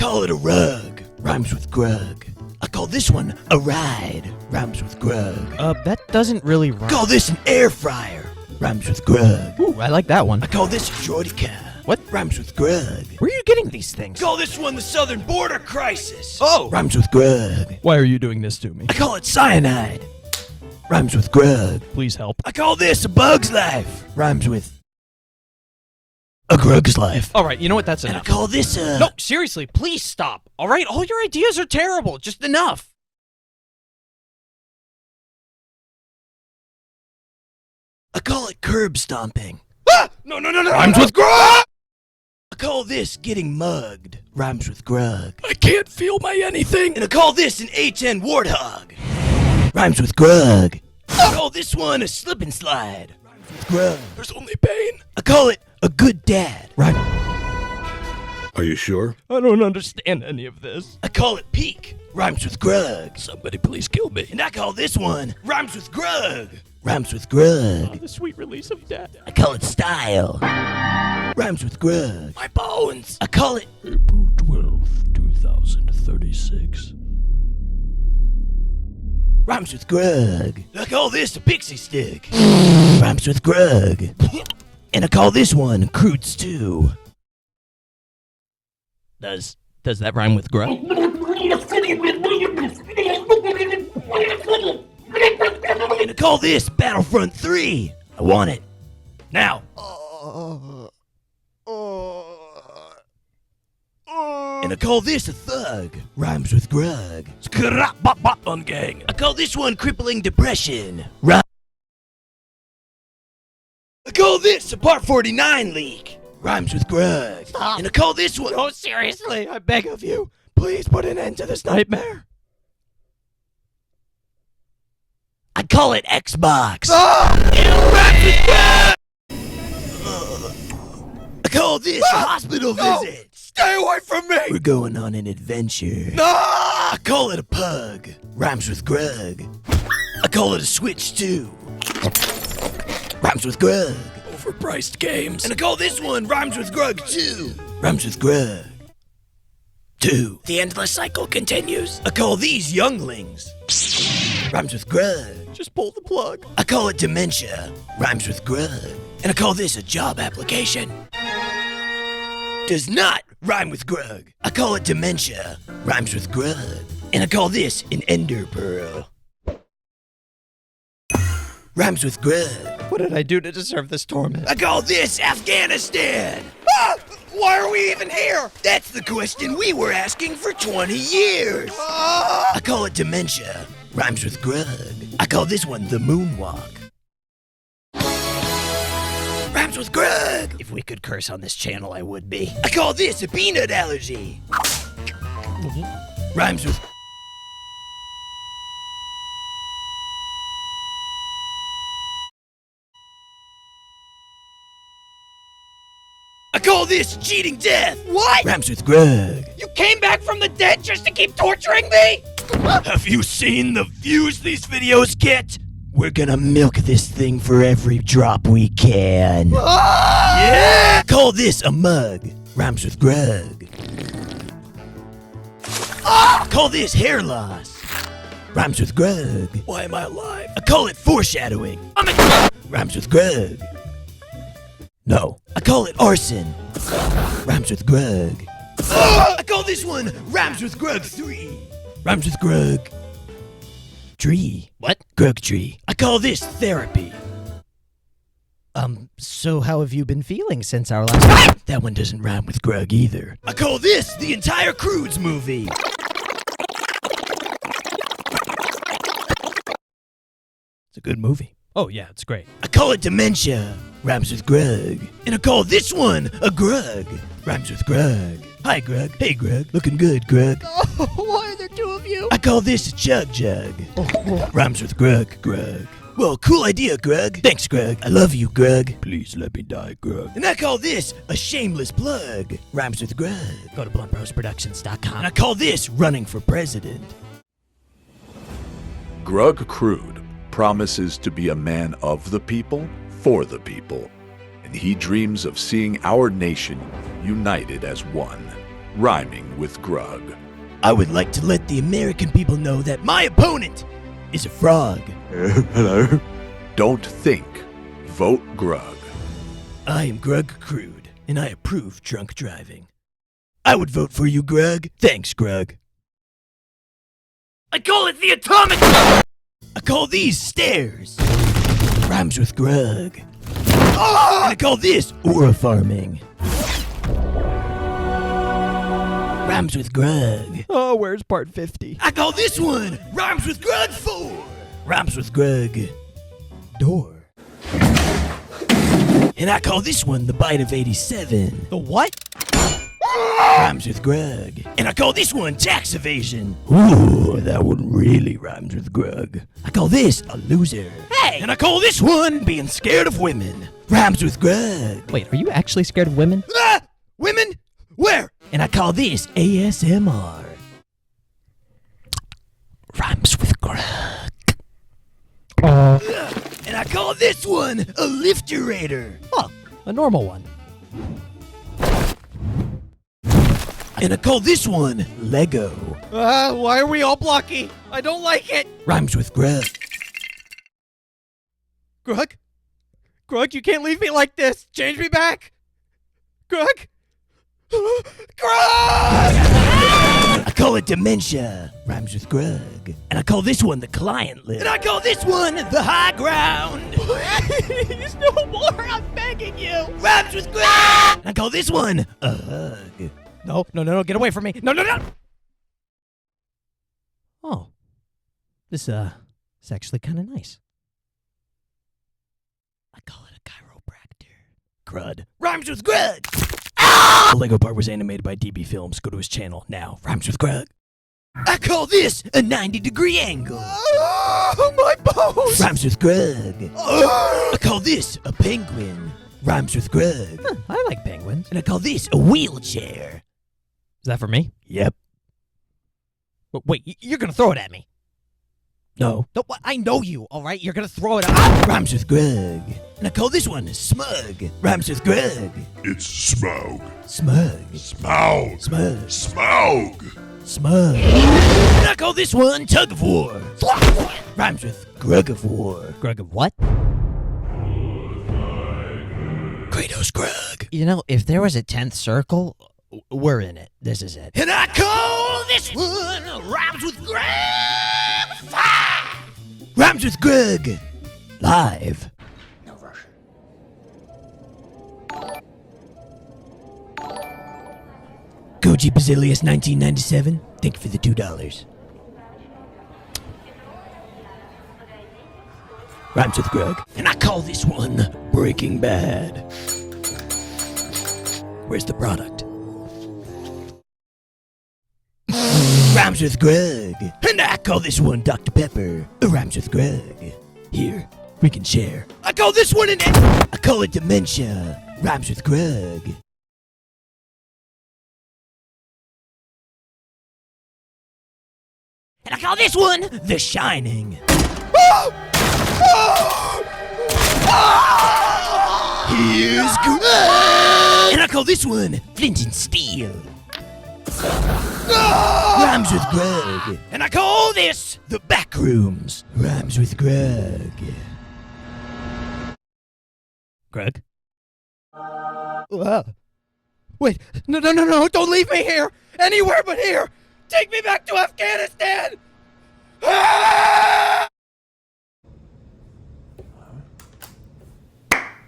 call it a rug. Rhymes with Grug. I call this one a ride. Rhymes with Grug. That doesn't really rhyme. Call this an air fryer. Rhymes with Grug. Ooh, I like that one. I call this a Jordica. What? Rhymes with Grug. Where are you getting these things? Call this one the Southern Border Crisis. Oh! Rhymes with Grug. Why are you doing this to me? I call it cyanide. Rhymes with Grug. Please help. I call this a bug's life. Rhymes with a Grug's life. Alright, you know what? That's And I enough. call this a... No, seriously, please stop. Alright, all your ideas are terrible. Just enough. I call it curb stomping. Ah! No. Rhymes with Grug! I call this getting mugged. Rhymes with Grug. I can't feel my anything. And I call this an A10 warthog. Rhymes with Grug. I call this one a slip and slide. Rhymes with Grug. There's only pain. I call it a good dad. Are you sure? I don't understand any of this. I call it peak. Rhymes with Grug. Somebody please kill me. And I call this one rhymes with Grug. Rhymes with Grug. The sweet release of death. I call it style. Rhymes with Grug. My bones. I call it April 12th, 2036. rhymes with Grug. I call this a pixie stick. Rhymes with Grug. And I call this one crude stew. Does that rhyme with Grug? And I call this Battlefront 3. I want it. Now. And I call this a thug. Rhymes with Grug. Gang. I call this one crippling depression. I call this a Part 49 leak. Rhymes with Grug. Stop. And I call this one... No, seriously, I beg of you. Please put an end to this nightmare. I call it Xbox. I call this a hospital visit. Stay away from me. We're going on an adventure. No! I call it a pug. Rhymes with Grug. I call it a Switch 2. Rhymes with Grug. Overpriced games. And I call this one Rhymes with Grug 2. Rhymes with Grug 2. The endless cycle continues. I call these younglings. Rhymes with Grug. Just pull the plug. I call it dementia. Rhymes with Grug. And I call this a job application. Does not rhyme with Grug. I call it dementia. Rhymes with Grug. And I call this an ender pearl. Rhymes with Grug. What did I do to deserve this torment? I call this Afghanistan. Why are we even here? That's the question we were asking for 20 years. I call it dementia. Rhymes with Grug. I call this one the moonwalk. Rhymes with Grug. If we could curse on this channel, I would be. I call this a peanut allergy. Rhymes with... I call this cheating death. What? Rhymes with Grug. You came back from the dead just to keep torturing me? Have you seen the views these videos get? We're gonna milk this thing for every drop we can. Yeah! Call this a mug. Rhymes with Grug. Call this hair loss. Rhymes with Grug. Why am I alive? I call it foreshadowing. Rhymes with Grug. No. I call it arson. Rhymes with Grug. I call this one Rhymes with Grug 3. Rhymes with Grug. Tree. What? Grug tree. I call this therapy. So how have you been feeling since our last... That one doesn't rhyme with Grug either. I call this the entire Crudes movie. It's a good movie. Oh, yeah, it's great. I call it dementia. Rhymes with Grug. And I call this one a Grug. Rhymes with Grug. Hi, Grug. Hey, Grug. Looking good, Grug. Why are there two of you? I call this a chug jug. Rhymes with Grug, Grug. Well, cool idea, Grug. Thanks, Grug. I love you, Grug. Please let me die, Grug. And I call this a shameless plug. Rhymes with Grug. Go to bluntbrosproductions.com. And I call this running for president. Grug Crude promises to be a man of the people, for the people, and he dreams of seeing our nation united as one. rhyming with Grug. I would like to let the American people know that my opponent is a frog. Hello? Don't think. Vote Grug. I am Grug Crude, and I approve drunk driving. I would vote for you, Grug. Thanks, Grug. I call it the atomic... I call these stairs. Rhymes with Grug. And I call this aura farming. Rhymes with Grug. Oh, where's part 50? I call this one Rhymes with Grug 4. Rhymes with Grug door. And I call this one the bite of 87. The what? Rhymes with Grug. And I call this one tax evasion. Ooh, that one really rhymes with Grug. I call this a loser. Hey! And I call this one being scared of women. Rhymes with Grug. Wait, are you actually scared of women? Ah! Women? Where? And I call this ASMR. Rhymes with Grug. And I call this one a lifterator. Oh, a normal one. And I call this one Lego. Why are we all blocky? I don't like it. Rhymes with Grug. Grug? Grug, you can't leave me like this. Change me back. Grug? Grug! I call it dementia. Rhymes with Grug. And I call this one the client list. And I call this one the high ground. Please, no more. I'm begging you. Rhymes with Grug. And I call this one a hug. No, get away from me. No. Oh, this is actually kind of nice. I call it a chiropractor. Crud. Rhymes with Grug. Ah! The Lego part was animated by DB Films. Go to his channel now. Rhymes with Grug. I call this a 90-degree angle. Oh, my bones. Rhymes with Grug. I call this a penguin. Rhymes with Grug. Huh, I like penguins. And I call this a wheelchair. Is that for me? Yep. Wait, you're gonna throw it at me? No. No, I know you, all right? You're gonna throw it at Rhymes with Grug. And I call this one smug. Rhymes with Grug. It's Smaug. Smug. Smaug. Smug. Smaug. Smug. And I call this one tug of war. Rhymes with Grug of war. Grug of what? Kratos Grug. You know, if there was a 10th circle, we're in it. This is it. And I call this one Rhymes with Grug 5. Rhymes with Grug. Live. No Russian. Koji Bazilius 1997. Thank you for the $2. Rhymes with Grug. And I call this one Breaking Bad. Where's the product? Rhymes with Grug. And I call this one Dr. Pepper. Rhymes with Grug. Here, we can share. I call this one I call it dementia. Rhymes with Grug. And I call this one The Shining. Here's Grug. And I call this one Flint and Steel. Rhymes with Grug. And I call this The Backrooms. Rhymes with Grug. Grug? Wait, no, don't leave me here. Anywhere but here. Take me back to Afghanistan.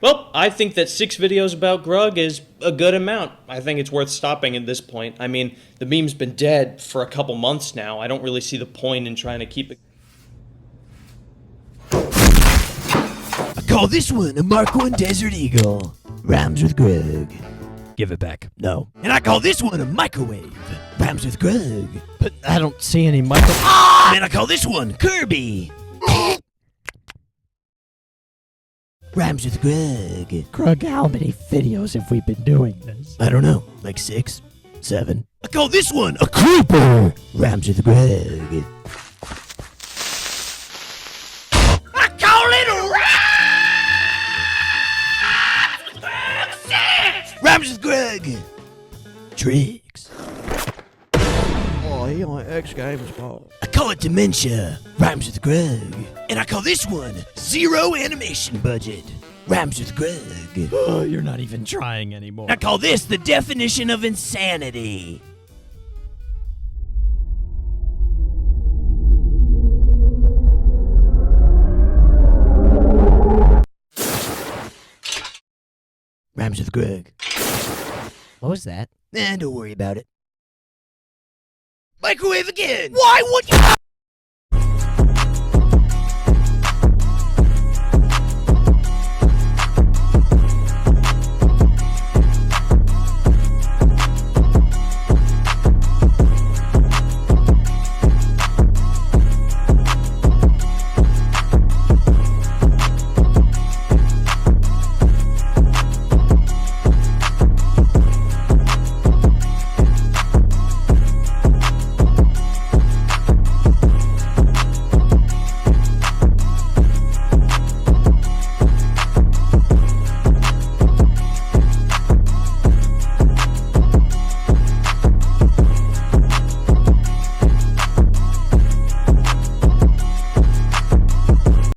Well, I think that 6 videos about Grug is a good amount. I think it's worth stopping at this point. I mean, the meme's been dead for a couple months now. I don't really see the point in trying to keep it. I call this one a Mark I Desert Eagle. Rhymes with Grug. Give it back. No. And I call this one a microwave. Rhymes with Grug. But I don't see any micro... And I call this one Kirby. Rhymes with Grug. Grug, how many videos have we been doing this? I don't know, like 6, 7. I call this one a creeper. Rhymes with Grug. I call it a rhymes with Grug 6. Rhymes with Grug. Tricks. my X Games ball. I call it dementia. Rhymes with Grug. And I call this one zero animation budget. Rhymes with Grug. Oh, you're not even trying anymore. I call this the definition of insanity. Rhymes with Grug. What was that? Don't worry about it. Microwave again! Why would you?